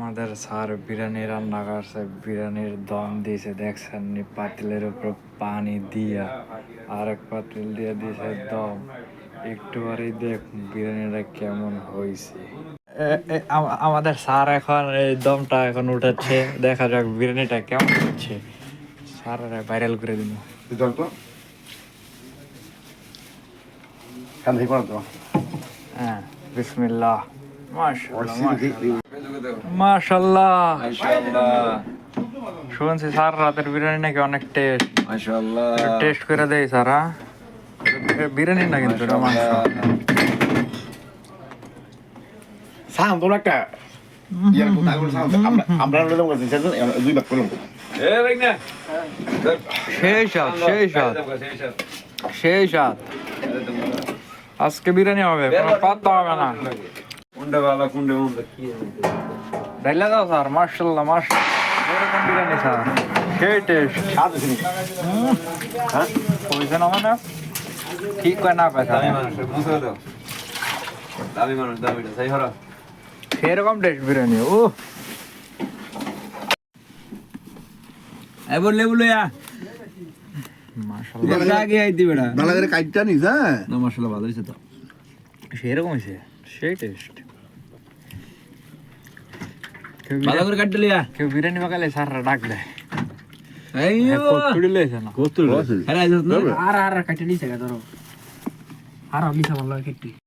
আমাদের স্যার বিরিয়ানি রান্না করছে, বিরিয়ানির দম দিয়েছে দেখছেন নি, পাতিলের উপর পানি দিয়া আরেক পাতিল দিয়ে দিয়েছে দম। একটু বারেই দেখ বিরিয়ানিটা কেমন হয়েছে। আমাদের স্যার এখন এই দমটা এখন উঠাচ্ছে, দেখা যাক বিরিয়ানিটা কেমন হচ্ছে। স্যার ভাইরাল করে দিন। হ্যাঁ, বিসমিল্লাহ। মাশাআল্লাহ। শুনছি স্যার রাতের বিরিয়ানি নাকি অনেক টেস্ট। মাশাআল্লাহ। টেস্ট করে দেই স্যার। বিরিয়ানি না কিন্তু এটা মাংস। সাউন্ড তো একটা ইয়ার কথা বলে সাউন্ড আমরা লইলাম কাছে সেজন দুই ভাগ করলাম এ ভাই না সেই স্বাদ, সেই স্বাদ, সেই স্বাদ। আজকে বিরিয়ানি হবে, কোনো কথা হবে না। কোনটা ভালো কোনটা মন্দ কি ডাইলা দাও স্যার। মাশাআল্লাহ, মাশাআল্লাহ। এরকম বিরিয়ানি স্যার, সেই টেস্ট। স্বাদ আছে হ্যাঁ হয়েছে না মানে ঠিক করে না পায় স্যার। দামি মানুষ মুছে দাও দামি মানুষ দামিটা তাই হরা সেরকম টেস্ট বিরিয়ানি। ও এই বললে বলয়া মাশাআল্লাহ, আগে আইতি বেটা ভালো করে কাটটা নিস হ্যাঁ না মাশাআল্লাহ ভালো হইছে তো সেরকম হয়েছে, সেই টেস্ট। ভালো করে কাটতে লিয়া কেউ বিরিয়ানি পাকালে স্যাররা ডাক দেয়। আইও কতটুকু লইছে না? আরে আইছ না আর কাটে নিছে ধরো আর লিসা ভালো কেটে